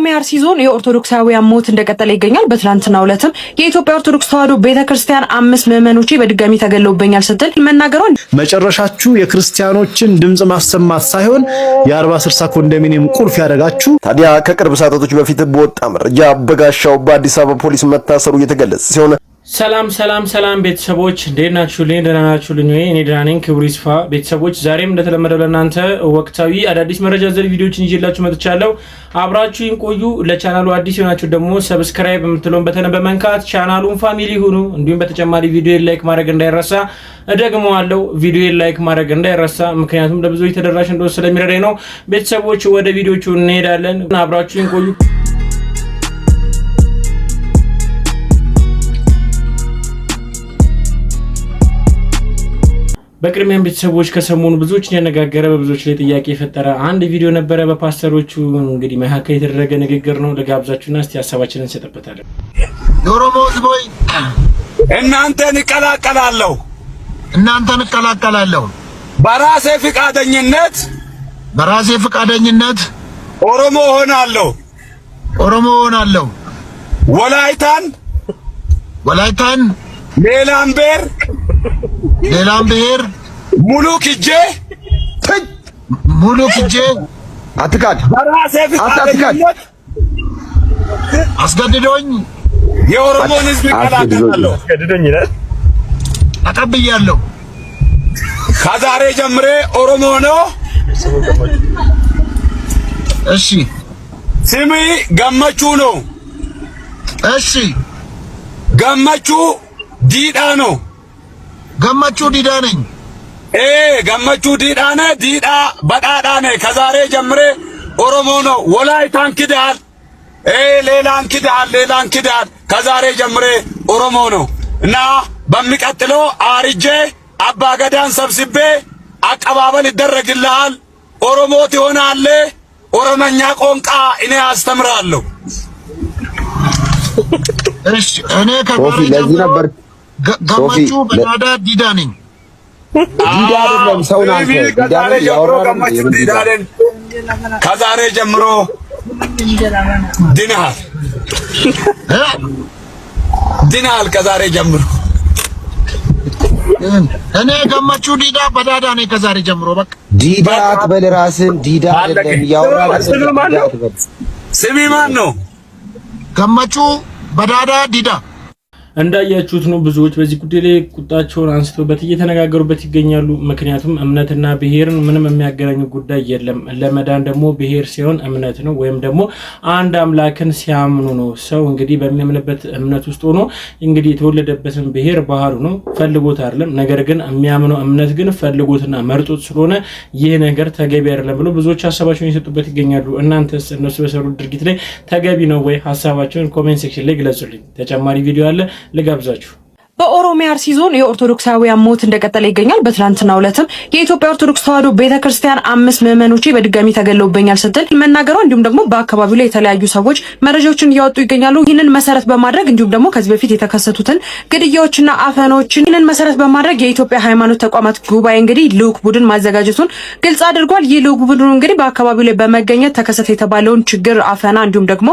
በኦሮሚያ አርሲ ዞን የኦርቶዶክሳውያን ሞት እንደቀጠለ ይገኛል። በትናንትናው ዕለትም የኢትዮጵያ ኦርቶዶክስ ተዋሕዶ ቤተክርስቲያን 5 ምዕመኖች በድጋሚ ተገለውብኛል ስትል መናገሯን መጨረሻችሁ የክርስቲያኖችን ድምጽ ማሰማት ሳይሆን የ40/60 ኮንዶሚኒየም ቁልፍ ያደረጋችሁ። ታዲያ ከቅርብ ሰዓታቶች በፊት በወጣ መረጃ በጋሻው በአዲስ አበባ ፖሊስ መታሰሩ እየተገለጸ ሲሆን ሰላም ቤተሰቦች እንዴት ናችሁ? ደህና ናችሁልኝ ወይ? እኔ ደህና ነኝ። ክብሩ ይስፋ ቤተሰቦች፣ ዛሬም እንደተለመደው ለእናንተ ወቅታዊ አዳዲስ መረጃ ዘል ቪዲዮዎችን ይዤላችሁ መጥቻለሁ። አብራችሁን ቆዩ። ለቻናሉ አዲስ የሆናችሁ ደግሞ ሰብስክራይብ የምትለውን በተን በመንካት ቻናሉን ፋሚሊ ሁኑ። እንዲሁም በተጨማሪ ቪዲዮ ላይክ ማድረግ እንዳይረሳ። እደግመዋለሁ፣ ቪዲዮ ላይክ ማድረግ እንዳይረሳ፣ ምክንያቱም ለብዙዎች ተደራሽ እንደሆነ ስለሚረዳኝ ነው። ቤተሰቦች ወደ ቪዲዮቹ እንሄዳለን። አብራችሁን ቆዩ። በቅድሚያም ቤተሰቦች ከሰሞኑ ብዙዎችን ያነጋገረ በብዙዎች ላይ ጥያቄ የፈጠረ አንድ ቪዲዮ ነበረ። በፓስተሮቹ እንግዲህ መካከል የተደረገ ንግግር ነው። ለጋብዛችሁና እስቲ ሀሳባችንን እንሰጥበታለን። የኦሮሞ ሕዝብ ሆይ እናንተን እቀላቀላለሁ በራሴ ፍቃደኝነት ኦሮሞ ሆናለሁ ወላይታን ሌላም ብሔር ሙሉ ክጄ አትካድ በራሴ ፍቃደኝነት አስገድዶኝ የኦሮሞን ሕዝብ እቀላቀላለሁ። ተቀብያለሁ። ከዛሬ ጀምሬ ኦሮሞ ነው። እሺ። ስሚ ገመቹ ነው። እሺ። ገመቹ ዲዳ ነው። ገመቹ ዲዳ ነኝ። ገመቹ ዲዳ ነህ። ዲዳ በዳዳ ነህ። ከዛሬ ጀምሬ ኦሮሞ ነው። ወላይታን ክዳል። ሌላን ክዳል። ከዛሬ ጀምሬ ኦሮሞ ነው እና በሚቀጥለው አርጄ አባገዳን ሰብስቤ አቀባበል ይደረግልሃል። ኦሮሞ ትሆናለህ። ኦሮመኛ ቋንቋ እኔ አስተምራለሁ። እሺ። እኔ ከዛሬ ጀምሮ ገመቹ በዳዳ ዲዳ ነኝ። ዲዳ አይደለም ሰው ናንተ ዲዳ ነኝ። ከዛሬ ጀምሮ ድናል። ከዛሬ ጀምሮ እኔ ገመቹ ዲዳ በዳዳ ነኝ። ከዛሬ ጀምሮ በቃ ዲዳ አትበል። ራስን ዲዳ አይደለም ያወራል። ስሚ ማን ነው? ገመቹ በዳዳ ዲዳ። እንዳያችሁት ነው። ብዙዎች በዚህ ጉዳይ ላይ ቁጣቸውን አንስተውበት እየተነጋገሩበት ይገኛሉ። ምክንያቱም እምነትና ብሔርን ምንም የሚያገናኙ ጉዳይ የለም። ለመዳን ደግሞ ብሔር ሲሆን እምነት ነው፣ ወይም ደግሞ አንድ አምላክን ሲያምኑ ነው። ሰው እንግዲህ በሚያምንበት እምነት ውስጥ ሆኖ እንግዲህ የተወለደበትን ብሔር ባህሉ ነው፣ ፈልጎት አይደለም። ነገር ግን የሚያምነው እምነት ግን ፈልጎትና መርጦት ስለሆነ ይህ ነገር ተገቢ አይደለም ብሎ ብዙዎች ሀሳባቸውን እየሰጡበት ይገኛሉ። እናንተስ እነሱ በሰሩት ድርጊት ላይ ተገቢ ነው ወይ? ሀሳባቸውን ኮሜንት ሴክሽን ላይ ግለጹልኝ። ተጨማሪ ቪዲዮ አለ ልጋብዛችሁ። በኦሮሚያ አርሲ ዞን የኦርቶዶክሳውያን ሞት እንደቀጠለ ይገኛል። በትናንትናው ዕለትም የኢትዮጵያ ኦርቶዶክስ ተዋሕዶ ቤተክርስቲያን 5 ምዕመኖች በድጋሚ ተገለውብኛል ስትል መናገሯ፣ እንዲሁም ደግሞ በአካባቢው ላይ የተለያዩ ሰዎች መረጃዎችን እያወጡ ይገኛሉ። ይህንን መሰረት በማድረግ እንዲሁም ደግሞ ከዚህ በፊት የተከሰቱትን ግድያዎችና አፈናዎችን ይህንን መሰረት በማድረግ የኢትዮጵያ ሃይማኖት ተቋማት ጉባኤ እንግዲህ ልዑክ ቡድን ማዘጋጀቱን ግልጽ አድርጓል። ይህ ልዑክ ቡድኑ እንግዲህ በአካባቢው ላይ በመገኘት ተከሰተ የተባለውን ችግር፣ አፈና እንዲሁም ደግሞ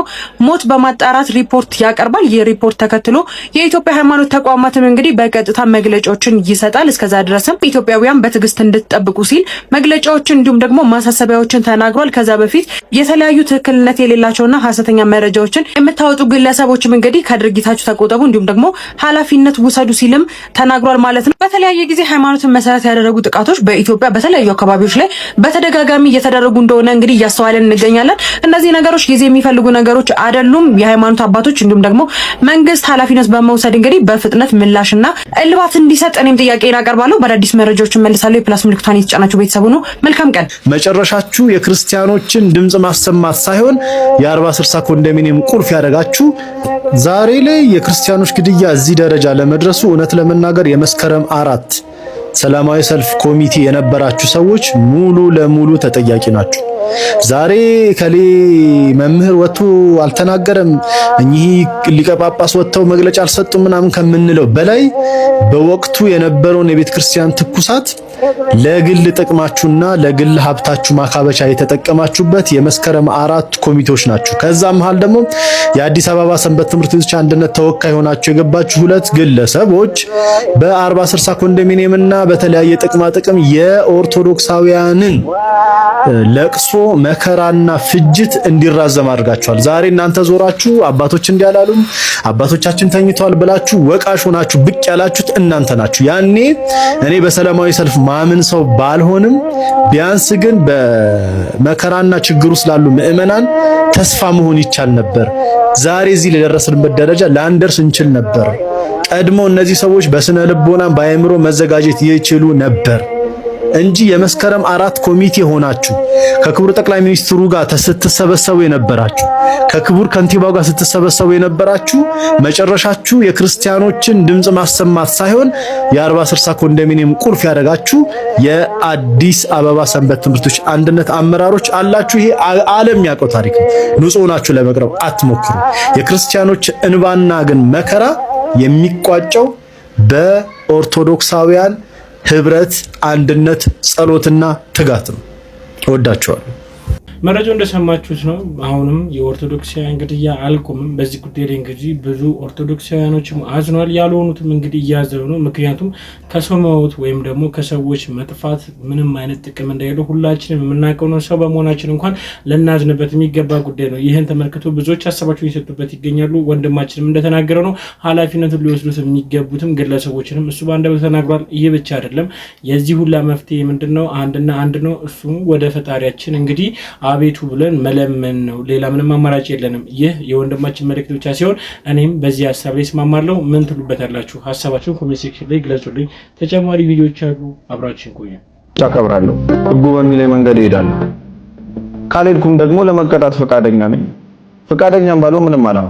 ሞት በማጣራት ሪፖርት ያቀርባል። ይህ ሪፖርት ተከትሎ የኢትዮጵያ ሃይማኖት ተቋማት እንግዲህ በቀጥታ መግለጫዎችን ይሰጣል። እስከዛ ድረስም ኢትዮጵያውያን በትዕግስት እንድትጠብቁ ሲል መግለጫዎችን እንዲሁም ደግሞ ማሳሰቢያዎችን ተናግሯል። ከዛ በፊት የተለያዩ ትክክልነት የሌላቸውና ሐሰተኛ መረጃዎችን የምታወጡ ግለሰቦችም እንግዲህ ከድርጊታችሁ ተቆጠቡ፣ እንዲሁም ደግሞ ኃላፊነት ውሰዱ ሲልም ተናግሯል ማለት ነው። በተለያየ ጊዜ ሃይማኖትን መሰረት ያደረጉ ጥቃቶች በኢትዮጵያ በተለያዩ አካባቢዎች ላይ በተደጋጋሚ እየተደረጉ እንደሆነ እንግዲህ እያስተዋለን እንገኛለን። እነዚህ ነገሮች ጊዜ የሚፈልጉ ነገሮች አይደሉም። የሃይማኖት አባቶች እንዲሁም ደግሞ መንግስት ኃላፊነት በመውሰድ እንግዲህ በፍጥነት ምላሽና እልባት እንዲሰጥ እኔም ጥያቄን አቀርባለሁ። በአዳዲስ መረጃዎች እመልሳለሁ። የፕላስ ምልክቷን የተጫናችሁ ቤተሰቡ ነው። መልካም ቀን። መጨረሻችሁ የክርስቲያኖችን ድምጽ ማሰማት ሳይሆን የ40/60 ኮንዶሚኒየም ቁልፍ ያደረጋችሁ። ዛሬ ላይ የክርስቲያኖች ግድያ እዚህ ደረጃ ለመድረሱ እውነት ለመናገር የመስከረም 4 ሰላማዊ ሰልፍ ኮሚቴ የነበራችሁ ሰዎች ሙሉ ለሙሉ ተጠያቂ ናችሁ። ዛሬ ከሌ መምህር ወጥቶ አልተናገረም፣ እኚህ ሊቀ ጳጳስ ወጥተው መግለጫ አልሰጡም ምናምን ከምንለው በላይ በወቅቱ የነበረውን የቤተ ክርስቲያን ትኩሳት ለግል ጥቅማችሁና ለግል ሀብታችሁ ማካበቻ የተጠቀማችሁበት የመስከረም 4 ኮሚቴዎች ናችሁ። ከዛ መሃል ደግሞ የአዲስ አበባ ሰንበት ትምህርት ቤቶች አንድነት ተወካይ ሆናችሁ የገባችሁ 2 ግለሰቦች በ40/60 ኮንዶሚኒየም እና በተለያየ ጥቅማ ጥቅም የኦርቶዶክሳውያንን ለቅሶ መከራና ፍጅት እንዲራዘም አድርጋችኋል። ዛሬ እናንተ ዞራችሁ አባቶች እንዲያላሉም አባቶቻችን ተኝተዋል ብላችሁ ወቃሽ ሆናችሁ ብቅ ያላችሁት እናንተ ናችሁ። ያኔ እኔ በሰላማዊ ሰልፍ ማምን ሰው ባልሆንም ቢያንስ ግን በመከራና ችግሩ ስላሉ ምዕመናን ተስፋ መሆን ይቻል ነበር። ዛሬ እዚህ ለደረስንበት ደረጃ ላንደርስ እንችል ነበር። ቀድሞ እነዚህ ሰዎች በስነ ልቦና በአእምሮ መዘጋጀት ይችሉ ነበር እንጂ የመስከረም 4 ኮሚቴ ሆናችሁ ከክቡር ጠቅላይ ሚኒስትሩ ጋር ስትሰበሰቡ የነበራችሁ ከክቡር ከንቲባው ጋር ስትሰበሰቡ የነበራችሁ መጨረሻችሁ የክርስቲያኖችን ድምጽ ማሰማት ሳይሆን የ40/60 ኮንዶሚኒየም ቁልፍ ያደረጋችሁ የአዲስ አበባ ሰንበት ትምህርቶች አንድነት አመራሮች አላችሁ። ይሄ ዓለም ያውቀው ታሪክ ነው። ንጹህ ናችሁ ለመቅረብ አትሞክሩ። የክርስቲያኖች እንባና ግን መከራ የሚቋጨው በኦርቶዶክሳውያን ህብረት፣ አንድነት፣ ጸሎትና ትጋት ነው። እወዳቸዋለሁ። መረጃው እንደሰማችሁት ነው። አሁንም የኦርቶዶክሳውያን ግድያ አልቆምም። በዚህ ጉዳይ ላይ እንግዲህ ብዙ ኦርቶዶክሳውያኖችም አዝኗል፣ ያልሆኑትም እንግዲህ እያዘኑ ነው። ምክንያቱም ከሰው መሞት ወይም ደግሞ ከሰዎች መጥፋት ምንም አይነት ጥቅም እንደሌለው ሁላችንም የምናውቀው ነው። ሰው በመሆናችን እንኳን ልናዝንበት የሚገባ ጉዳይ ነው። ይህን ተመልክቶ ብዙዎች ሀሳባቸውን እየሰጡበት ይገኛሉ። ወንድማችንም እንደተናገረው ነው ኃላፊነቱን ሊወስዱት የሚገቡትም ግለሰቦችንም እሱ በአንደበቱ ተናግሯል። ይህ ብቻ አይደለም። የዚህ ሁላ መፍትሄ ምንድነው? አንድና አንድ ነው። እሱም ወደ ፈጣሪያችን እንግዲህ አቤቱ ብለን መለመን ነው። ሌላ ምንም አማራጭ የለንም። ይህ የወንድማችን መልእክት ብቻ ሲሆን እኔም በዚህ ሀሳብ ላይ እስማማለሁ። ምን ትሉበታላችሁ? ሀሳባችሁን ኮሜንት ሴክሽን ላይ ግለጹልኝ። ተጨማሪ ቪዲዮዎች አሉ፣ አብራችን ቆዩ። አከብራለሁ። ህጉ በሚለኝ መንገድ እሄዳለሁ። ካልሄድኩም ደግሞ ለመቀጣት ፈቃደኛ ነኝ። ፈቃደኛም ባለው ምንም አላማ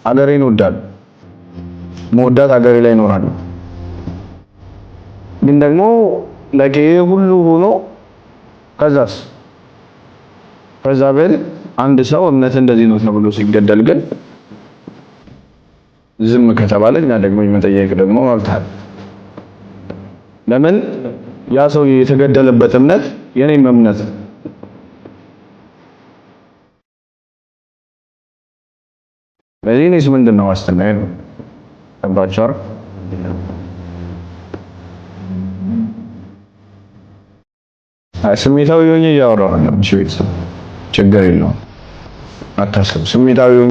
አገሬን እወዳለሁ። መወዳት አገሬ ላይ እኖራለሁ። ግን ደግሞ ለጌ ሁሉ ሆኖ ከዛ በል አንድ ሰው እምነት እንደዚህ ነው ተብሎ ሲገደል ግን ዝም ከተባለ እኛ ደግሞ የመጠየቅ ደግሞ መብት አለ። ለምን ያ ሰው የተገደለበት እምነት የኔም እምነት ነው። በዚህ ነው ምንድነው ዋስትናዬ ነው ተባቻር ስሜታዊ ሆኜ እያወራሁ ነው። ቤተሰብ ችግር የለውም አታስብ። ስሜታዊ ሆኜ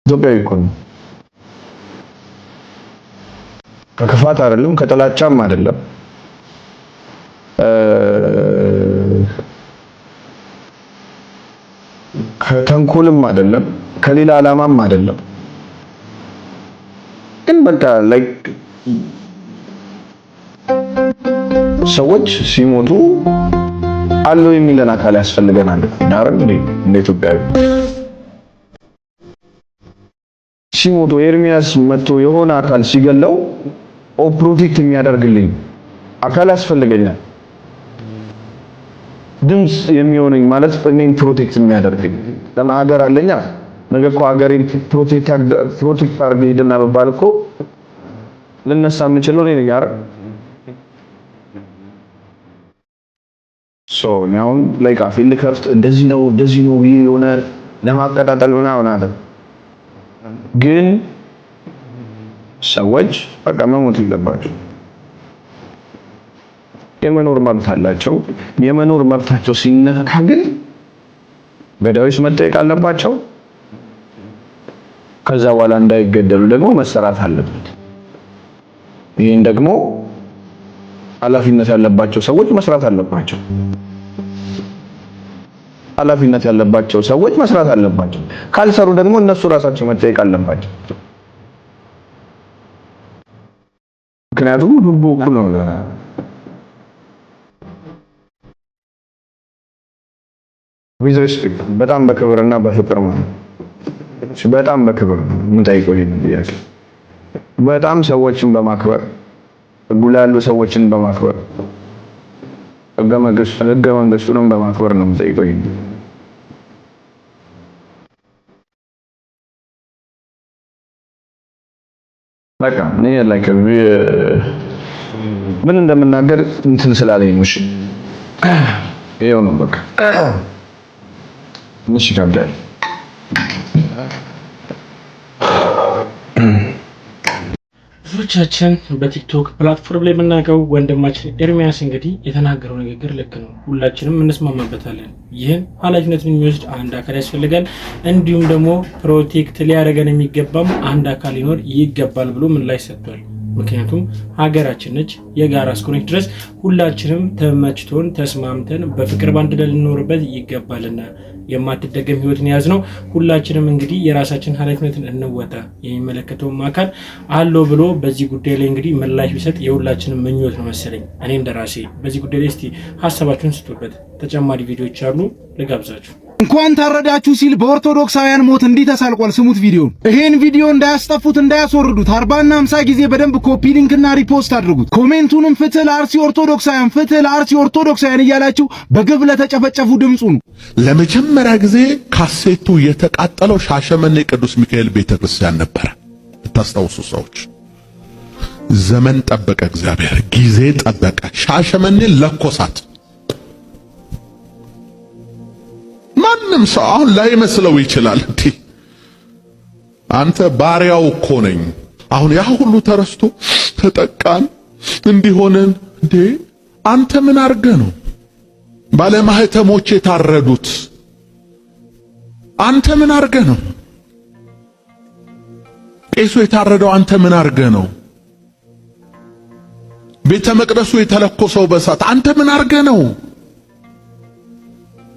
ኢትዮጵያዊ እኮ ነው። ከክፋት አይደለም፣ ከጥላቻም አይደለም፣ ከተንኮልም አይደለም፣ ከሌላ ዓላማም አይደለም። ግን በቃ ላይክ ሰዎች ሲሞቱ አለው የሚለን አካል ያስፈልገናል። ናረን እንደ ኢትዮጵያዊ ሲሞቱ ኤርሚያስ መጥቶ የሆነ አካል ሲገለው ፕሮቴክት የሚያደርግልኝ አካል ያስፈልገኛል። ድምጽ የሚሆነኝ ማለት እኔን ፕሮቴክት የሚያደርግኝ ለምን ሀገር አለኛ። ነገ እኮ ሀገሬን ፕሮቴክት አድርገኝ ሄድና በባል እኮ ልነሳ የምችለው እኔ ነኝ አይደል? አሁን ላይ አፌን ልከፍት እንደዚህ ነው የሆነ ለማቀጣጠል ምናምን አለ። ግን ሰዎች በቃ መሞት የለባቸው። የመኖር መብት አላቸው። የመኖር መብታቸው ሲነካ ግን ገዳዮች መጠየቅ አለባቸው። ከዛ በኋላ እንዳይገደሉ ደግሞ መሰራት አለበት። ይሄን ደግሞ ኃላፊነት ያለባቸው ሰዎች መስራት አለባቸው። ኃላፊነት ያለባቸው ሰዎች መስራት አለባቸው። ካልሰሩ ደግሞ እነሱ ራሳቸው መጠየቅ አለባቸው። ምክንያቱም ህጉ እኩል ነው። በጣም በክብርና በፍቅር ማለት በጣም በክብር የምጠይቀው ይሄን ጥያቄ በጣም ሰዎችን በማክበር ህጉ ላይ ያሉ ሰዎችን በማክበር ህገ መንግስቱንም በማክበር ነው የምጠይቀው። በቃ እኔ ላይክ ምን እንደምናገር እንትን ስላለኝ ነው። እሺ ይሄው ነው በቃ ምንሽ ይከብዳል። ብዙዎቻችን በቲክቶክ ፕላትፎርም ላይ የምናውቀው ወንድማችን ኤርሚያስ እንግዲህ የተናገረው ንግግር ልክ ነው፣ ሁላችንም እንስማማበታለን። ይህን ኃላፊነቱን የሚወስድ አንድ አካል ያስፈልጋል፣ እንዲሁም ደግሞ ፕሮቴክት ሊያደርገን የሚገባም አንድ አካል ሊኖር ይገባል ብሎ ምላሽ ሰጥቷል። ምክንያቱም ሀገራችን ነች፣ የጋራ እስከሆነች ድረስ ሁላችንም ተመችቶን ተስማምተን በፍቅር ባንድ ላይ ልንኖርበት ይገባልና የማትደገም ህይወትን ያዝ ነው። ሁላችንም እንግዲህ የራሳችን ኃላፊነትን እንወጣ፣ የሚመለከተውም አካል አለው ብሎ በዚህ ጉዳይ ላይ እንግዲህ ምላሽ ቢሰጥ የሁላችንም ምኞት ነው መሰለኝ። እኔ እንደራሴ በዚህ ጉዳይ ላይ እስቲ ሀሳባችሁን ስጡበት። ተጨማሪ ቪዲዮዎች አሉ ልጋብዛችሁ። እንኳን ታረዳችሁ ሲል በኦርቶዶክሳውያን ሞት እንዲህ ተሳልቋል። ስሙት ቪዲዮ። ይሄን ቪዲዮ እንዳያስጠፉት እንዳያስወርዱት 40 እና 50 ጊዜ በደንብ ኮፒ ሊንክ እና ሪፖስት አድርጉት። ኮሜንቱንም ፍትህ ለአርሲ ኦርቶዶክሳውያን፣ ፍትህ ለአርሲ ኦርቶዶክሳውያን እያላችሁ በግፍ ለተጨፈጨፉ ድምጹ ነው። ለመጀመሪያ ጊዜ ካሴቱ የተቃጠለው ሻሸመኔ ቅዱስ ሚካኤል ቤተክርስቲያን ነበረ። ታስታውሱ ሰዎች፣ ዘመን ጠበቀ፣ እግዚአብሔር ጊዜ ጠበቀ፣ ሻሸመኔ ለኮሳት። ማንም ሰው አሁን ላይመስለው ይችላል። እንዴ አንተ ባሪያው እኮ ነኝ፣ አሁን ያ ሁሉ ተረስቶ ተጠቃን እንዲሆነን። እንዴ አንተ ምን አርገ ነው ባለማህተሞች የታረዱት? አንተ ምን አርገ ነው ቄሱ የታረደው? አንተ ምን አርገ ነው ቤተ መቅደሱ የተለኮሰው በሳት? አንተ ምን አርገ ነው?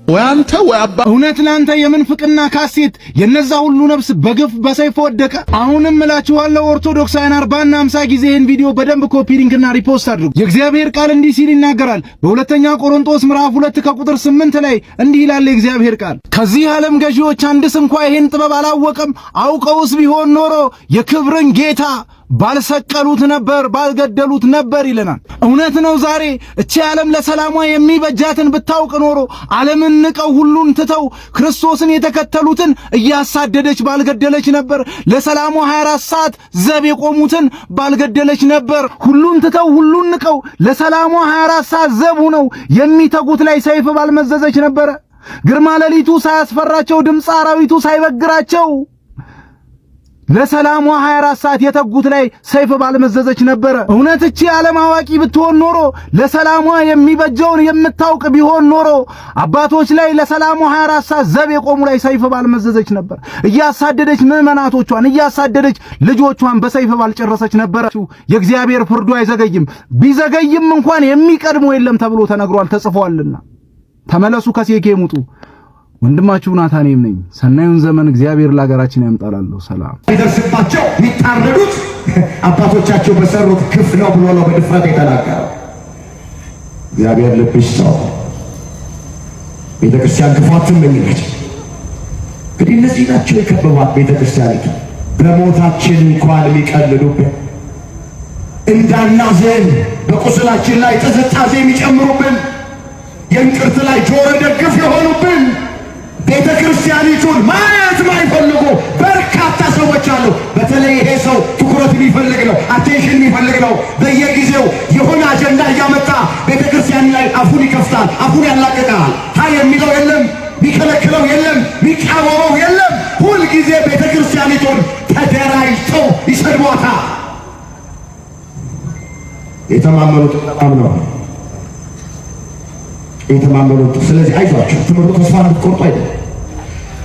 ወይ አንተ ወይ አባ። እውነት ላንተ የምንፍቅና ካሴት የነዛ ሁሉ ነፍስ በግፍ በሰይፍ ወደቀ። አሁንም እላችኋለሁ ኦርቶዶክሳውያን 40 እና 50 ጊዜ ይህን ቪዲዮ በደንብ ኮፒ ሊንክ እና ሪፖስት አድርጉ። የእግዚአብሔር ቃል እንዲህ ሲል ይናገራል። በሁለተኛ ቆሮንቶስ ምዕራፍ 2 ከቁጥር 8 ላይ እንዲህ ይላል የእግዚአብሔር ቃል፣ ከዚህ ዓለም ገዢዎች አንድስ እንኳ ይህን ጥበብ አላወቀም፣ አውቀውስ ቢሆን ኖሮ የክብርን ጌታ ባልሰቀሉት ነበር፣ ባልገደሉት ነበር ይለናል። እውነት ነው። ዛሬ እቺ ዓለም ለሰላሟ የሚበጃትን ብታውቅ ኖሮ ዓለምን ንቀው ሁሉን ትተው ክርስቶስን የተከተሉትን እያሳደደች ባልገደለች ነበር። ለሰላሟ 24 ሰዓት ዘብ የቆሙትን ባልገደለች ነበር። ሁሉን ትተው ሁሉን ንቀው ለሰላሟ 24 ሰዓት ዘብ ሆነው የሚተጉት ላይ ሰይፍ ባልመዘዘች ነበር። ግርማ ሌሊቱ ሳያስፈራቸው፣ ድምፅ አራዊቱ ሳይበግራቸው ለሰላሟ 24 ሰዓት የተጉት ላይ ሰይፍ ባልመዘዘች ነበር። እውነት እቺ ዓለም አዋቂ ብትሆን ኖሮ፣ ለሰላሟ የሚበጀውን የምታውቅ ቢሆን ኖሮ አባቶች ላይ ለሰላሟ 24 ሰዓት ዘብ የቆሙ ላይ ሰይፍ ባልመዘዘች ነበር። እያሳደደች ምዕመናቶቿን እያሳደደች ልጆቿን በሰይፍ ባልጨረሰች ነበር። የእግዚአብሔር ፍርዱ አይዘገይም፣ ቢዘገይም እንኳን የሚቀድሞ የለም ተብሎ ተነግሯል፣ ተጽፏልና። ተመለሱ፣ ከሴኬም ውጡ። ወንድማችሁ ናታኔም ነኝ። ሰናዩን ዘመን እግዚአብሔር ለሀገራችን ያምጣላለሁ። ሰላም ይደርስባቸው የሚታረዱት አባቶቻቸው በሰሩት ግፍ ነው ብሎ ነው በድፍረት የተናገረው። እግዚአብሔር ልብሽ ሰው ቤተክርስቲያን ክፋትም የሚነች እንግዲህ እነዚህ ናቸው የከበቧት ቤተክርስቲያኒቱ። በሞታችን እንኳን የሚቀልዱብን፣ እንዳናዘን በቁስላችን ላይ ጥዝጣዜ የሚጨምሩብን፣ የእንቅርት ላይ ጆሮ ደግፍ የሆኑብን፣ ቤተ ክርስቲያኒቱን ማየት ማይፈልጉ በርካታ ሰዎች አሉ። በተለይ ይሄ ሰው ትኩረት የሚፈልግ ነው፣ አቴንሽን የሚፈልግ ነው። በየጊዜው የሆነ አጀንዳ እያመጣ ቤተ ክርስቲያን ላይ አፉን ይከፍታል፣ አፉን ያላቅቃል። ሀይ የሚለው የለም፣ የሚከለክለው የለም፣ የሚቃወመው የለም። ሁልጊዜ ቤተ ክርስቲያኒቱን ተደራጅተው ይሰድቧታል። የተማመኑት ተማምነው የተማመኑት። ስለዚህ አይዟችሁ፣ ትምህርቱ ተስፋ እንድትቆርጡ አይደለም።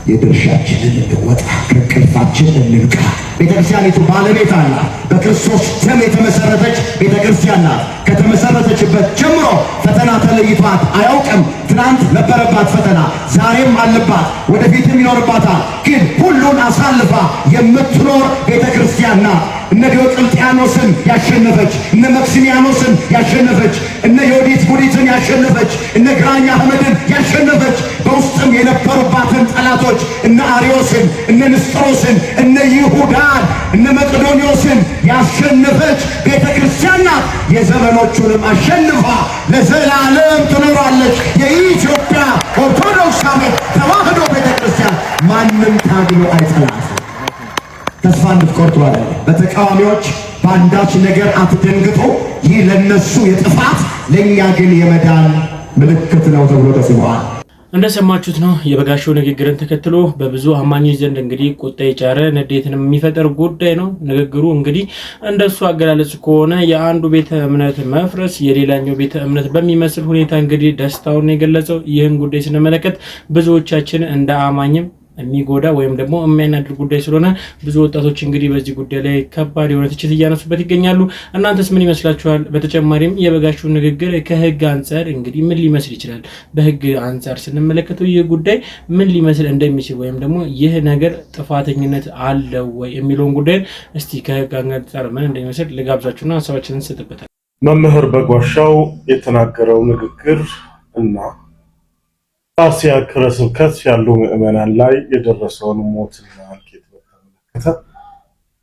የድርሻችንን እንወጣ፣ ከእንቅልፋችን እንንቃ። ቤተክርስቲያኒቱ ባለቤት አላት። በክርስቶስ ደም የተመሰረተች ቤተክርስቲያን ናት። ከተመሰረተችበት ጀምሮ ፈተና ተለይቷት አያውቅም። ትናንት ነበረባት ፈተና፣ ዛሬም አለባት፣ ወደፊትም ይኖርባታል። ግን ሁሉን አሳልፋ የምትኖር ቤተክርስቲያን ናት። እነ ዲዮቅልጥያኖስን ያሸነፈች፣ እነ መክሲሚያኖስን ያሸነፈች፣ እነ ዮዲት ጉዲትን ያሸነፈች፣ እነ ግራኝ አህመድን ያሸነፈች፣ በውስጥም የነበሩባትን ጠላቶች እነ አርዮስን፣ እነ ንስጥሮስን፣ እነ ይሁዳን፣ እነ መቅዶኒዮስን ያሸነፈች ቤተ ክርስቲያን ናት። የዘመኖቹንም አሸንፋ ለዘላለም ትኖራለች። የኢትዮጵያ ኦርቶዶክሳዊት ተዋሕዶ ቤተ ክርስቲያን ማንም ታግሎ አይጠላት። ተስፋ እንድትቆርጡ አይደለም። በተቃዋሚዎች በአንዳች ነገር አትደንግጡ። ይህ ለነሱ የጥፋት ለኛ ግን የመዳን ምልክት ነው ተብሎ ተጽፏል። እንደሰማችሁት ነው። የበጋሻው ንግግርን ተከትሎ በብዙ አማኞች ዘንድ እንግዲህ ቁጣ የጫረ ንዴትንም የሚፈጠር ጉዳይ ነው። ንግግሩ እንግዲህ እንደሱ አገላለጽ ከሆነ የአንዱ ቤተ እምነት መፍረስ የሌላኛው ቤተ እምነት በሚመስል ሁኔታ እንግዲህ ደስታውን የገለጸው። ይህን ጉዳይ ስንመለከት ብዙዎቻችን እንደ አማኝም የሚጎዳ ወይም ደግሞ የሚያናድር ጉዳይ ስለሆነ ብዙ ወጣቶች እንግዲህ በዚህ ጉዳይ ላይ ከባድ የሆነ ትችት እያነሱበት ይገኛሉ። እናንተስ ምን ይመስላችኋል? በተጨማሪም የበጋሻው ንግግር ከህግ አንጻር እንግዲህ ምን ሊመስል ይችላል? በህግ አንጻር ስንመለከተው ይህ ጉዳይ ምን ሊመስል እንደሚችል ወይም ደግሞ ይህ ነገር ጥፋተኝነት አለው ወይ የሚለውን ጉዳይ እስቲ ከህግ አንጻር ምን እንደሚመስል ልጋብዛችሁና ሀሳባችንን እንሰጥበታለን። መምህር በጋሻው የተናገረው ንግግር እና ጣርሲ ሀገረ ስብከት ያሉ ምዕመናን ላይ የደረሰውን ሞትና እልቂት በተመለከተ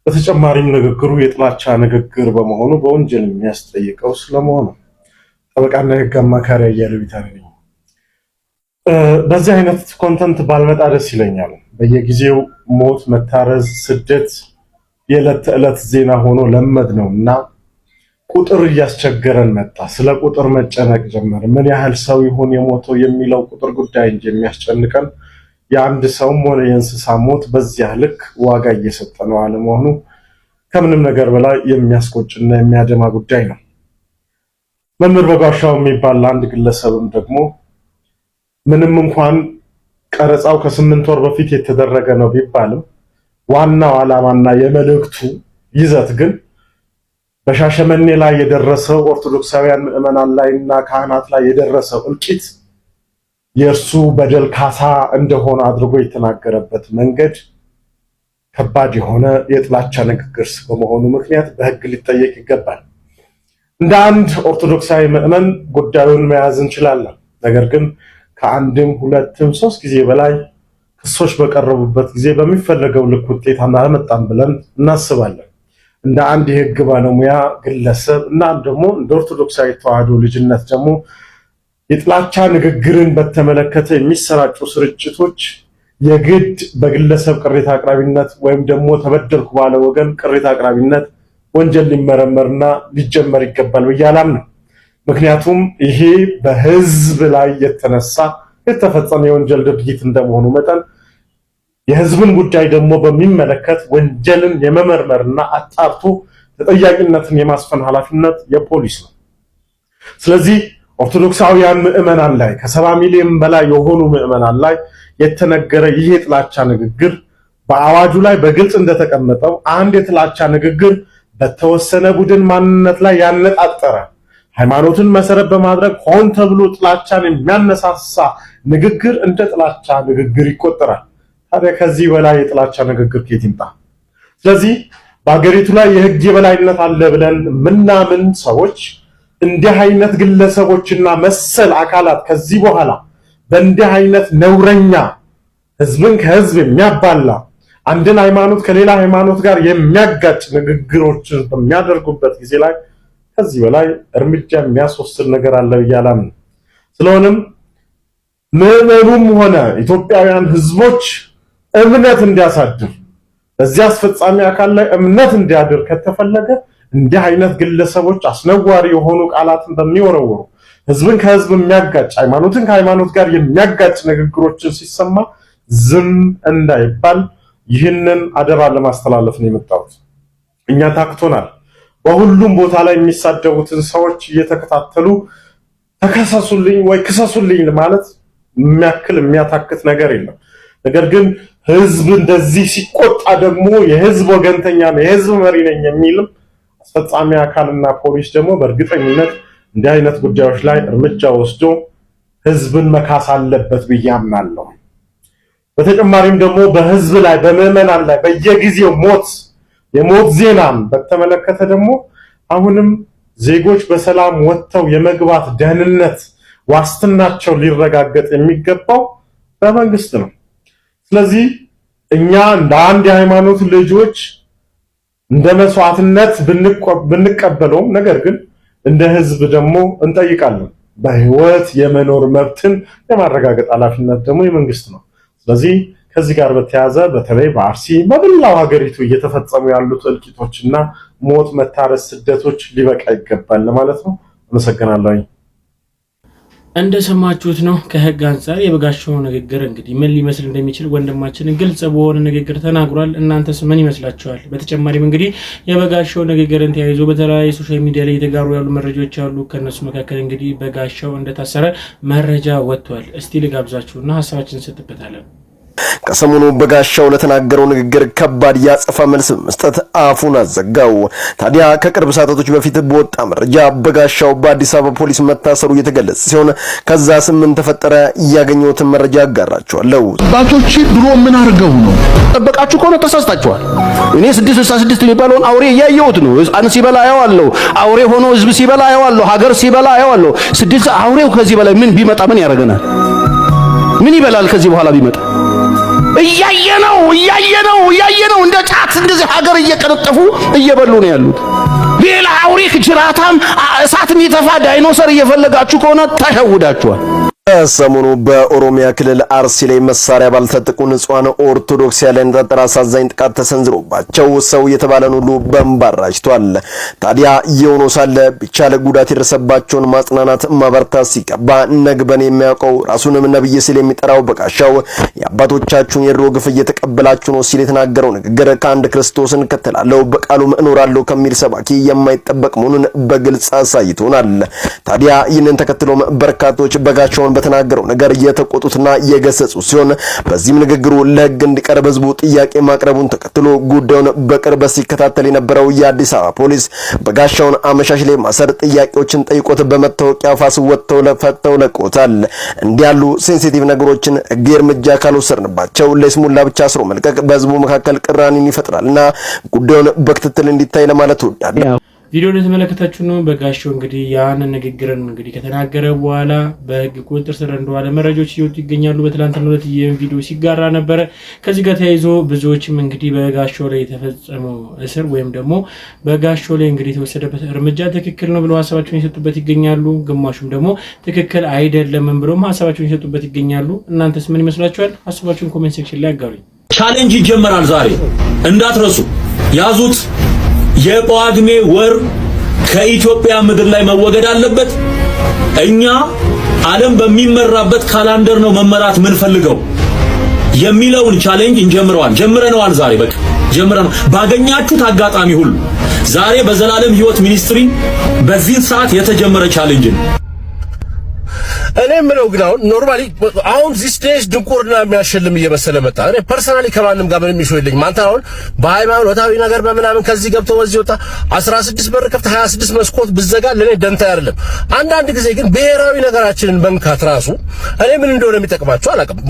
በተጨማሪም ንግግሩ የጥላቻ ንግግር በመሆኑ በወንጀል የሚያስጠይቀው ስለመሆኑ ጠበቃና የህግ አማካሪ አያሌው ቢታኒ ነኝ። በዚህ አይነት ኮንተንት ባልመጣ ደስ ይለኛል። በየጊዜው ሞት፣ መታረዝ፣ ስደት የዕለት ተዕለት ዜና ሆኖ ለመድ ነውና ቁጥር እያስቸገረን መጣ። ስለ ቁጥር መጨነቅ ጀመር። ምን ያህል ሰው ይሁን የሞተው የሚለው ቁጥር ጉዳይ እንጂ የሚያስጨንቀን የአንድ ሰውም ሆነ የእንስሳ ሞት በዚያ ልክ ዋጋ እየሰጠ ነው አለመሆኑ ከምንም ነገር በላይ የሚያስቆጭና የሚያደማ ጉዳይ ነው። መምህር በጋሻው የሚባል አንድ ግለሰብም ደግሞ ምንም እንኳን ቀረጻው ከ8 ወር በፊት የተደረገ ነው ቢባልም ዋናው ዓላማና የመልእክቱ ይዘት ግን በሻሸመኔ ላይ የደረሰው ኦርቶዶክሳውያን ምዕመናን ላይና ካህናት ላይ የደረሰው እልቂት የእርሱ በደል ካሳ እንደሆነ አድርጎ የተናገረበት መንገድ ከባድ የሆነ የጥላቻ ንግግር በመሆኑ ምክንያት በሕግ ሊጠየቅ ይገባል። እንደ አንድ ኦርቶዶክሳዊ ምዕመን ጉዳዩን መያዝ እንችላለን። ነገር ግን ከአንድም ሁለትም 3 ጊዜ በላይ ክሶች በቀረቡበት ጊዜ በሚፈለገው ልክ ውጤት አላመጣም ብለን እናስባለን። እንደ አንድ የህግ ባለሙያ ግለሰብ እና ደግሞ እንደ ኦርቶዶክሳዊ ተዋሕዶ ልጅነት ደግሞ የጥላቻ ንግግርን በተመለከተ የሚሰራጩ ስርጭቶች የግድ በግለሰብ ቅሬታ አቅራቢነት ወይም ደግሞ ተበደልኩ ባለ ወገን ቅሬታ አቅራቢነት ወንጀል ሊመረመርና ሊጀመር ይገባል ብዬ አላምንም። ምክንያቱም ይሄ በህዝብ ላይ የተነሳ የተፈጸመ የወንጀል ድርጊት እንደመሆኑ መጠን የህዝብን ጉዳይ ደግሞ በሚመለከት ወንጀልን የመመርመርና አጣርቶ ተጠያቂነትን የማስፈን ኃላፊነት የፖሊስ ነው። ስለዚህ ኦርቶዶክሳውያን ምዕመናን ላይ ከ70 ሚሊዮን በላይ የሆኑ ምዕመናን ላይ የተነገረ ይሄ የጥላቻ ንግግር በአዋጁ ላይ በግልጽ እንደተቀመጠው አንድ የጥላቻ ንግግር በተወሰነ ቡድን ማንነት ላይ ያነጣጠረ ሃይማኖትን መሰረት በማድረግ ሆን ተብሎ ጥላቻን የሚያነሳሳ ንግግር እንደ ጥላቻ ንግግር ይቆጠራል። ታዲያ ከዚህ በላይ የጥላቻ ንግግር ከየት ይምጣ? ስለዚህ በአገሪቱ ላይ የህግ የበላይነት አለ ብለን ምናምን ሰዎች እንዲህ አይነት ግለሰቦችና መሰል አካላት ከዚህ በኋላ በእንዲህ አይነት ነውረኛ ህዝብን ከህዝብ የሚያባላ አንድን ሃይማኖት ከሌላ ሃይማኖት ጋር የሚያጋጭ ንግግሮችን በሚያደርጉበት ጊዜ ላይ ከዚህ በላይ እርምጃ የሚያስወስድ ነገር አለ ብዬ አላምንም። ስለሆነም ምዕመኑም ሆነ ኢትዮጵያውያን ህዝቦች እምነት እንዲያሳድር በዚህ አስፈጻሚ አካል ላይ እምነት እንዲያድር ከተፈለገ እንዲህ አይነት ግለሰቦች አስነዋሪ የሆኑ ቃላትን በሚወረወሩ ህዝብን ከህዝብ የሚያጋጭ ሃይማኖትን ከሃይማኖት ጋር የሚያጋጭ ንግግሮችን ሲሰማ ዝም እንዳይባል ይህንን አደራ ለማስተላለፍ ነው የመጣሁት። እኛ ታክቶናል። በሁሉም ቦታ ላይ የሚሳደቡትን ሰዎች እየተከታተሉ ተከሰሱልኝ ወይ ክሰሱልኝ ማለት የሚያክል የሚያታክት ነገር የለም። ነገር ግን ህዝብ እንደዚህ ሲቆጣ ደግሞ የህዝብ ወገንተኛ ነው የህዝብ መሪ ነኝ የሚልም አስፈጻሚ አካልና ፖሊስ ደግሞ በእርግጠኝነት እንዲህ አይነት ጉዳዮች ላይ እርምጃ ወስዶ ህዝብን መካስ አለበት ብዬ አምናለሁ። በተጨማሪም ደግሞ በህዝብ ላይ በምዕመናን ላይ በየጊዜው ሞት የሞት ዜናን በተመለከተ ደግሞ አሁንም ዜጎች በሰላም ወጥተው የመግባት ደህንነት ዋስትናቸው ሊረጋገጥ የሚገባው በመንግስት ነው። ስለዚህ እኛ እንደ አንድ የሃይማኖት ልጆች እንደ መስዋዕትነት ብንቀበለውም ነገር ግን እንደ ህዝብ ደግሞ እንጠይቃለን። በህይወት የመኖር መብትን የማረጋገጥ ኃላፊነት ደግሞ የመንግስት ነው። ስለዚህ ከዚህ ጋር በተያያዘ በተለይ በአርሲ በመላው ሀገሪቱ እየተፈጸሙ ያሉት እልቂቶችና ሞት፣ መታረስ፣ ስደቶች ሊበቃ ይገባል ለማለት ነው። አመሰግናለሁ። እንደሰማችሁት ነው። ከህግ አንፃር የበጋሻው ንግግር እንግዲህ ምን ሊመስል እንደሚችል ወንድማችን ግልጽ በሆነ ንግግር ተናግሯል። እናንተስ ምን ይመስላችኋል? በተጨማሪም እንግዲህ የበጋሻው ንግግርን ተያይዞ በተለያዩ ሶሻል ሚዲያ ላይ የተጋሩ ያሉ መረጃዎች አሉ። ከነሱ መካከል እንግዲህ በጋሻው እንደታሰረ መረጃ ወጥቷል። እስቲ ልጋብዛችሁና ሀሳባችንን እንሰጥበታለን። ከሰሞኑ በጋሻው ለተናገረው ንግግር ከባድ ያጸፋ መልስ መስጠት አፉን አዘጋው። ታዲያ ከቅርብ ሰዓታቶች በፊት በወጣ መረጃ በጋሻው በአዲስ አበባ ፖሊስ መታሰሩ እየተገለጸ ሲሆን ከዛ ምን ተፈጠረ ያገኘሁትን መረጃ አጋራችኋለሁ። አባቶች ድሮ ምን አድርገው ነው? ጠበቃችሁ ከሆነ ተሳስታችኋል። እኔ 666 የሚባለውን አውሬ እያየሁት ነው። ሕፃን ሲበላ አየዋለሁ። አውሬ ሆኖ ህዝብ ሲበላ አየዋለሁ። ሀገር ሲበላ አየዋለሁ። 6 አውሬው ከዚህ በላይ ምን ቢመጣ ምን ያደርገናል? ምን ይበላል ከዚህ በኋላ ቢመጣ? እያየነው እንደ ጫት እንደዚህ ሀገር እየቀነጠፉ እየበሉ ነው ያሉት። ሌላ አውሬ ጅራታም እሳት የሚተፋ ዳይኖሰር እየፈለጋችሁ ከሆነ ተሸውዳችኋል። ሰሞኑ በኦሮሚያ ክልል አርሲ ላይ መሳሪያ ባልታጠቁ ንጹሃን ኦርቶዶክሳውያን ላይ ያነጣጠረ አሳዛኝ ጥቃት ተሰንዝሮባቸው ሰው የተባለን ሁሉ በእንባ አራጭቷል። ታዲያ የሆነው ሳለ ቢቻል ጉዳት የደረሰባቸውን ማጽናናት ማበርታት ሲገባ ነግበን የሚያውቀው ራሱንም ነብይ ሲል የሚጠራው በጋሻው የአባቶቻችሁን የድሮ ግፍ እየተቀበላችሁ ነው ሲል የተናገረው ንግግር ከአንድ ክርስቶስን ከተላለው በቃሉም እኖራለሁ ከሚል ሰባኪ የማይጠበቅ መሆኑን በግልጽ አሳይቶናል። ታዲያ ይህንን ተከትሎም በርካቶች በጋሻውን በተናገረው ነገር የተቆጡትና የገሰጹ ሲሆን በዚህም ንግግሩ ለህግ እንዲቀርብ ህዝቡ ጥያቄ ማቅረቡን ተከትሎ ጉዳዩን በቅርበት ሲከታተል የነበረው የአዲስ አበባ ፖሊስ በጋሻውን አመሻሽ ላይ ማሰር ጥያቄዎችን ጠይቆት በመታወቂያ ፋስ ወጥተው ለፈተው ለቆታል። እንዲያሉ ሴንሲቲቭ ነገሮችን ህግ እርምጃ ካልወሰድንባቸው ለስሙላ ብቻ አስሮ መልቀቅ በህዝቡ መካከል ቅራኔን ይፈጥራልና ጉዳዩን በክትትል እንዲታይ ለማለት ወዳለሁ። ቪዲዮ እንደተመለከታችሁ ነው። በጋሻው እንግዲህ ያን ንግግርን እንግዲህ ከተናገረ በኋላ በህግ ቁጥጥር ስር እንደዋለ መረጃዎች እየወጡ ይገኛሉ። በትላንትናው ዕለት ይህን ቪዲዮ ሲጋራ ነበረ። ከዚህ ጋር ተያይዞ ብዙዎችም እንግዲህ በጋሻው ላይ የተፈጸመው እስር ወይም ደግሞ በጋሻው ላይ እንግዲህ የተወሰደበት እርምጃ ትክክል ነው ብለው ሀሳባቸውን ይሰጡበት ይገኛሉ። ግማሹም ደግሞ ትክክል አይደለም ብለውም ሀሳባቸውን ይሰጡበት ይገኛሉ። እናንተስ ምን ይመስላችኋል? ሀሳባችሁን ኮሜንት ሴክሽን ላይ አጋሩኝ። ቻሌንጅ ይጀመራል ዛሬ እንዳትረሱ ያዙት። የጳጉሜ ወር ከኢትዮጵያ ምድር ላይ መወገድ አለበት። እኛ ዓለም በሚመራበት ካላንደር ነው መመራት ምን ፈልገው የሚለውን ቻሌንጅ ጀምረነዋል። ዛሬ በቃ ጀምረነው ባገኛችሁት አጋጣሚ ሁሉ ዛሬ በዘላለም ህይወት ሚኒስትሪ በዚህ ሰዓት የተጀመረ ቻሌንጅ ነው። እኔ ምለው ግን አሁን ዚስ ዴይስ ድንቁርና የሚያሸልም እየመሰለ መጣ። እኔ ፐርሰናሊ ከማንም ጋር ምንም ይሾይልኝ ማንተ አሁን በሃይማኖታዊ ነገር በምናምን ከዚህ ገብቶ ወዚህ ወጣ 16 በር ከፍተ 26 መስኮት ብዘጋ ለኔ ደንታ አይደለም። አንዳንድ ጊዜ ግን ብሔራዊ ነገራችንን መንካት ራሱ እኔ ምን እንደሆነ የሚጠቅማቸው አላውቅም።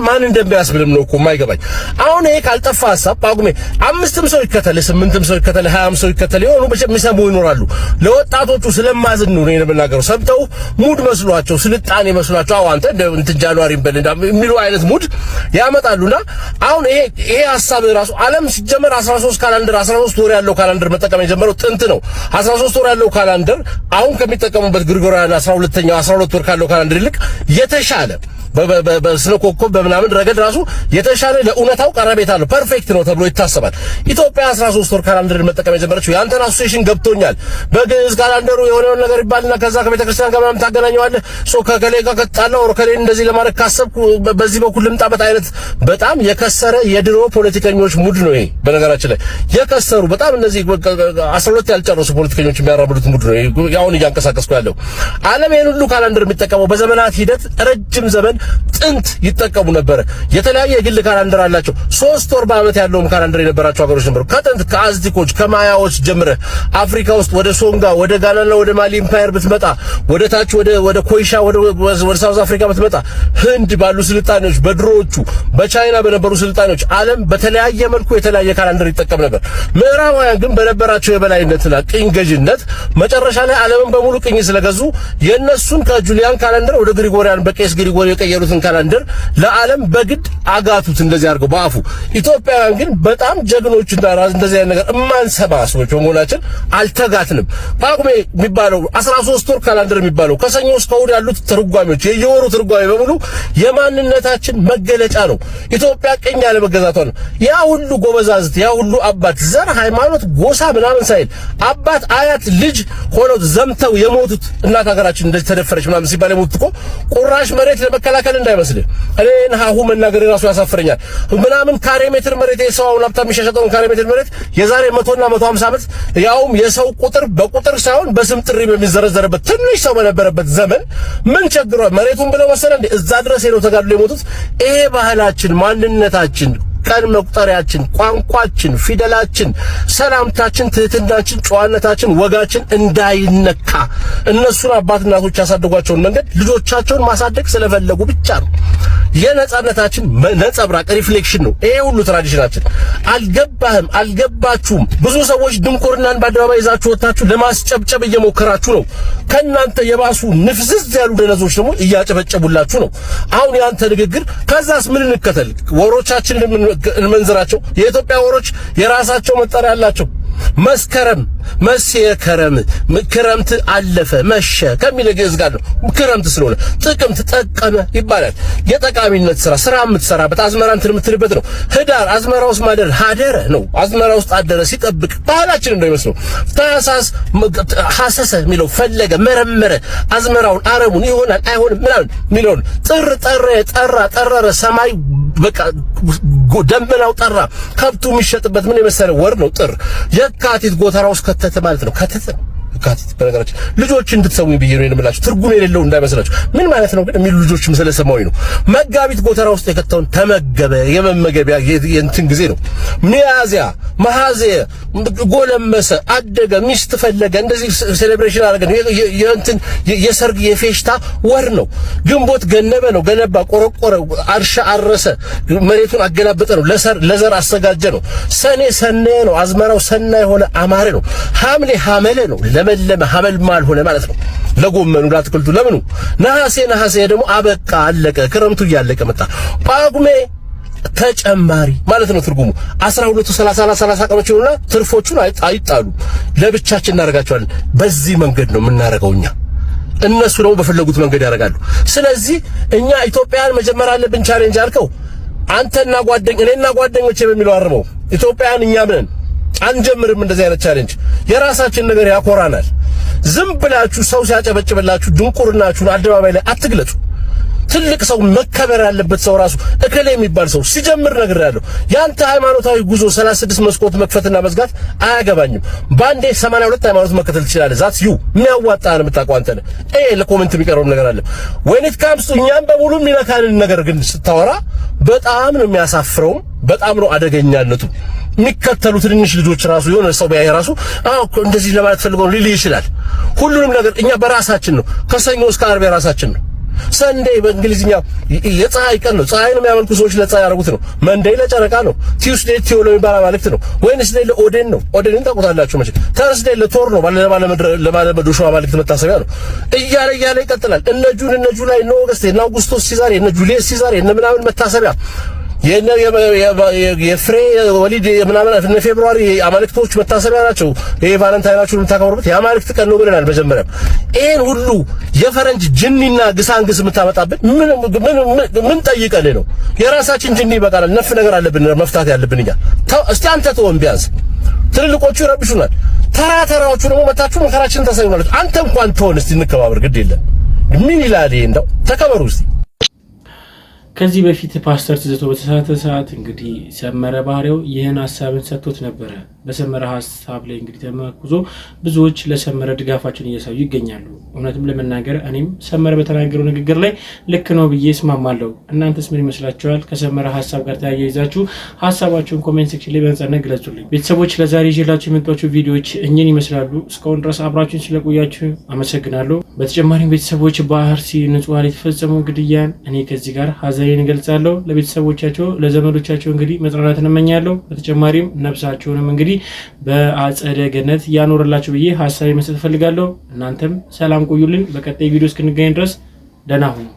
ማን እንደሚያስብልም ነው እኮ የማይገባኝ። አሁን ይሄ ካልጠፋ ሐሳብ ጳጉሜ 5ም ሰው ይከተል 8ም ሰው ይከተል 20ም ሰው ይከተል የሆኑ የሚሰሙ ይኖራሉ። ለወጣቶቹ ስለማዝን ነው እኔ የምናገረው። ሰብተው ሙድ መስሏቸው ስልጣኔ መስሏቸው አንተ እንትን ጃንዋሪን በለንዳ የሚሉ አይነት ሙድ ያመጣሉና አሁን ይሄ ሐሳብ ራሱ ዓለም ሲጀመር 13 ካላንደር 13 ወር ያለው ካላንደር መጠቀም የጀመረው ጥንት ነው። 13 ወር ያለው ካላንደር አሁን ከሚጠቀሙበት ግሪጎሪያን 12ኛው 12 ወር ካለው ካላንደር ይልቅ የተሻለ በስነ ኮከብ በምናምን ረገድ ራሱ የተሻለ ለኡነታው ቀረቤታ አለው። ፐርፌክት ነው ተብሎ ይታሰባል። ኢትዮጵያ 13 ወር ካላንደር መጠቀም የጀመረችው ያንተን አሶሲዬሽን ገብቶኛል። በግዕዝ ካላንደሩ የሆነውን ነገር ይባልና ከዛ ከቤተክርስቲያን ጋር ምናምን ታገናኘዋለህ። ከከሌ ጋር ከጣላው ከሌ እንደዚህ ለማድረግ ካሰብኩ በዚህ በኩል ልምጣበት አይነት በጣም የከሰረ የድሮ ፖለቲከኞች ሙድ ነው ይሄ። በነገራችን ላይ የከሰሩ በጣም እነዚህ 12 ያልጨረሱ ፖለቲከኞች የሚያራብሉት ሙድ ነው። ያውን እያንቀሳቀስኩ ያለው ዓለም ይሄን ሁሉ ካላንደር የሚጠቀመው በዘመናት ሂደት ረጅም ዘመን ጥንት ይጠቀሙ ነበር። የተለያየ የግል ካላንደር አላቸው። 3 ወር በአመት ያለውም ካላንደር የነበራቸው ሀገሮች ነበሩ። ከጥንት ከአዝቲኮች ከማያዎች ጀምረ አፍሪካ ውስጥ ወደ ሶንጋ ወደ ጋናና ወደ ማሊ ኢምፓየር ብትመጣ ወደ ታች ወደ ኮይሻ ወደ ሳውዝ አፍሪካ ብትመጣ ህንድ ባሉ ስልጣኔዎች በድሮዎቹ በቻይና በነበሩ ስልጣኔዎች ዓለም በተለያየ መልኩ የተለያየ ካላንደር ይጠቀም ነበር። ምዕራባውያን ግን በነበራቸው የበላይነትና ቅኝ ገዥነት መጨረሻ ላይ ዓለምን በሙሉ ቅኝ ስለገዙ የነሱን ከጁሊያን ካላንደር ወደ ግሪጎሪያን በቄስ ግሪጎሪ የቀየሩትን ካላንደር ለዓለም በግድ አጋቱት እንደዚህ አድርገው በአፉ። ኢትዮጵያውያን ግን በጣም ጀግኖችና እንደዚህ አይነት ነገር እማንሰማ ሰዎች በመሆናችን አልተጋትንም። ጳጉሜ የሚባለው 13 ወር ካላንደር የሚባለው ከሰኞ እስከ እሑድ ያሉት ትርጓሜዎች የየወሩ ትርጓሜ በሙሉ የማንነታችን መገለጫ ነው። ኢትዮጵያ ቅኝ ያለ መገዛቷ ነው። ያ ሁሉ ጎበዛዝት ያ ሁሉ አባት ዘር ሃይማኖት ጎሳ ምናምን ሳይል አባት አያት ልጅ ሆነው ዘምተው የሞቱት እናት ሀገራችን እንደዚህ ተደፈረች ምናምን ሲባል የሞቱት እኮ ቁራሽ መሬት ለመከላከል እንዳይመስል እኔን ሀሁ መናገር ራሱ ያሳፍረኛል። ምናምን ካሬ ሜትር መሬት የሰው ሀብታም የሚሸሸጠውን ካሬ ሜትር መሬት የዛሬ 100 እና 150 ዓመት ያውም የሰው ቁጥር በቁጥር ሳይሆን በስም ጥሪ በሚዘረዘርበት ትንሽ ሰው በነበረበት ዘመን ምን ቸግሯል መሬቱን ብለው መሰለ እንዴ እዛ ድረስ ሄደው ተጋድሎ የሞቱት። ይሄ ባህላችን ማንነታችን ቀን መቁጠሪያችን ቋንቋችን ፊደላችን ሰላምታችን ትህትናችን ጨዋነታችን ወጋችን እንዳይነካ እነሱን አባት እናቶች ያሳደጓቸውን መንገድ ልጆቻቸውን ማሳደግ ስለፈለጉ ብቻ ነው። የነጻነታችን ነጸብራቅ ሪፍሌክሽን ነው ይሄ ሁሉ ትራዲሽናችን። አልገባህም አልገባችሁም። ብዙ ሰዎች ድንቁርናን በአደባባይ ይዛችሁ ወጣችሁ ለማስጨብጨብ እየሞከራችሁ ነው። ከናንተ የባሱ ንፍዝዝ ያሉ ደነዞች ደግሞ እያጨበጨቡላችሁ ነው። አሁን ያንተ ንግግር ከዛስ ምን እንከተል? ወሮቻችን እንመንዝራቸው። የኢትዮጵያ ወሮች የራሳቸው መጠሪያ አላቸው። መስከረም መስከረም ክረምት አለፈ መሸ ከሚል ግዕዝ ጋር ነው። ክረምት ስለሆነ ጥቅምት ጠቀመ ይባላል። የጠቃሚነት ስራ የምትሰራበት አዝመራ እንትን የምትልበት ነው። ህዳር አዝመራ ውስጥ ማደር ሀደረ ነው። አዝመራ ውስጥ አደረ ሲጠብቅ ባህላችን እንደሚመስለው። ታህሳስ ሐሰሰ የሚለው ፈለገ መረመረ አዝመራውን አረሙን ይሆናል አይሆንም ምናምን የሚለውን ጥር ጠረረ ሰማይ በቃ ደመናው ጠራ ከብቱ የሚሸጥበት ምን የመሰለ ወር ነው ጥር። የካቲት ጎተራ ውስጥ ከተተ ማለት ነው። ከተተ የካቲት በነገራችን ልጆች እንድትሰሙኝ ብዬ ነው የምላችሁ። ትርጉም የሌለው እንዳይመስላችሁ። ምን ማለት ነው ግን የሚሉ ልጆች ስለሰማሁኝ ነው። መጋቢት ጎተራ ውስጥ የከተውን ተመገበ የመመገቢያ የእንትን ጊዜ ነው። ሚያዝያ መሐዚያ ጎለመሰ አደገ ሚስት ፈለገ እንደዚህ ሴሌብሬሽን አደረገ የእንትን የሰርግ የፌሽታ ወር ነው። ግንቦት ገነበ ነው። ገነባ ቆረቆረ አርሻ አረሰ መሬቱን አገላበጠ ነው። ለዘር አሰጋጀ ነው። ሰኔ ሰኔ ነው። አዝመራው ሰና የሆነ አማረ ነው። ሐምሌ ሐመለ ነው። ለመለመ ሐመልማል ሆነ ማለት ነው። ለጎመኑ ለአትክልቱ ለምኑ። ነሐሴ ደግሞ አበቃ አለቀ። ክረምቱ እያለቀ መጣ። ጳጉሜ ተጨማሪ ማለት ነው ትርጉሙ 12 30 ቀኖች ይሆናልና ትርፎቹን አይጣሉ ለብቻችን እናደርጋቸዋለን። በዚህ መንገድ ነው የምናደርገው እኛ። እነሱ ደግሞ በፈለጉት መንገድ ያደርጋሉ። ስለዚህ እኛ ኢትዮጵያን መጀመር አለብን። ቻሌንጅ አልከው አንተና እኔና ጓደኞቼ በሚለው አርመው ኢትዮጵያን እኛ ምን አንጀምርም። እንደዚህ አይነት ቻሌንጅ የራሳችን ነገር ያኮራናል። ዝም ብላችሁ ሰው ሲያጨበጭብላችሁ ድንቁርናችሁን አደባባይ ላይ አትግለጹ። ትልቅ ሰው መከበር ያለበት ሰው ራሱ እከሌ የሚባል ሰው ሲጀምር ነገር ያለው ያንተ ሃይማኖታዊ ጉዞ 36 መስኮት መክፈትና መዝጋት አያገባኝም። ባንዴ 82 ሃይማኖት መከተል ትችላለህ። ዛት ዩ የሚያዋጣን የምታውቀው አንተ ነህ። ለኮሜንት የሚቀርበው ነገር አለ when it comes to እኛም በሙሉ የሚነካንን ነገር ግን ስታወራ በጣም ነው የሚያሳፍረው። በጣም ነው አደገኛነቱ። የሚከተሉ ትንሽ ልጆች ራሱ የሆነ ሰው ቢያይ ራሱ እንደዚህ ለማለት ፈልገው ሊል ይችላል። ሁሉንም ነገር እኛ በራሳችን ነው። ከሰኞ እስከ ዓርብ የራሳችን ነው። ሰንዴይ በእንግሊዝኛ የፀሐይ ቀን ነው። ፀሐይን የሚያመልኩ ሰዎች ለፀሐይ ያደርጉት ነው። መንዴይ ለጨረቃ ነው። ቲውስዴይ ቲዮሎ የሚባል አማልክት ነው። ዌንስዴይ ለኦዴን ነው። ኦዴንን ታውቁታላችሁ መቼም። ተርስዴይ ለቶር ነው። ለባለመዶሹ አማልክት መታሰቢያ ነው። እያለ ይቀጥላል። እነ ጁላይ እነ ኦገስት እነ አውጉስቶስ ሲዛር እነ ጁሊየስ ሲዛር እነ ምናምን መታሰቢያ የፍሬ ወሊድ ምናምን እነ ፌብሩዋሪ አማልክቶች መታሰቢያ ናቸው። ይሄ ቫለንታይናችሁን የምታከብሩበት የአማልክት ቀን ነው ብለናል መጀመሪያ። ይሄን ሁሉ የፈረንጅ ጅኒና ግሳንግስ የምታመጣብን ምን ጠይቀን ነው? የራሳችን ጅኒ ይበቃናል። ነፍ ነገር አለብን መፍታት ያለብን እኛ። እስቲ አንተ ተወን ቢያንስ ትልልቆቹ ይረብሹናል። ተራዎቹ ደግሞ መታችሁ መከራችንን ታሳዩናለች። አንተ እንኳን ተወን እስቲ እንከባበር። ግድ የለም ምን ይላል ይሄ እንደው ተከበሩ እስቲ። ከዚህ በፊት ፓስተር ትዝታው በተሳሳተ ሰዓት እንግዲህ ሰመረ ባህሪያው ይህን ሐሳብን ሰጥቶት ነበረ። በሰመረ ሐሳብ ላይ እንግዲህ ተመርኩዞ ብዙዎች ለሰመረ ድጋፋቸውን እያሳዩ ይገኛሉ። እውነትም ለመናገር እኔም ሰመረ በተናገረው ንግግር ላይ ልክ ነው ብዬ እስማማለሁ። እናንተስ ምን ይመስላችኋል? ከሰመረ ሐሳብ ጋር ተያይዛችሁ ሐሳባችሁን ኮሜንት ሴክሽን ላይ በነጻነት ግለጹልኝ። ቤተሰቦች ለዛሬ ይዤላችሁ የመጣኋቸው ቪዲዮዎች እኚህን ይመስላሉ። እስካሁን ድረስ አብራችሁን ስለቆያችሁ አመሰግናለሁ። በተጨማሪም ቤተሰቦች በአርሲ ንጹሃን የተፈጸመው ግድያን እኔ ከዚህ ጋር ሐዘኔን እገልጻለሁ። ለቤተሰቦቻቸው ለዘመዶቻቸው እንግዲህ መጽናናትን እመኛለሁ። በተጨማሪም ነፍሳቸውንም እንግዲህ በአጸደ ገነት ያኖርላችሁ ብዬ ሐሳቤ መስጠት ፈልጋለሁ። እናንተም ሰላም ቆዩልን። በቀጣይ ቪዲዮ እስክንገናኝ ድረስ ደህና ሁኑ።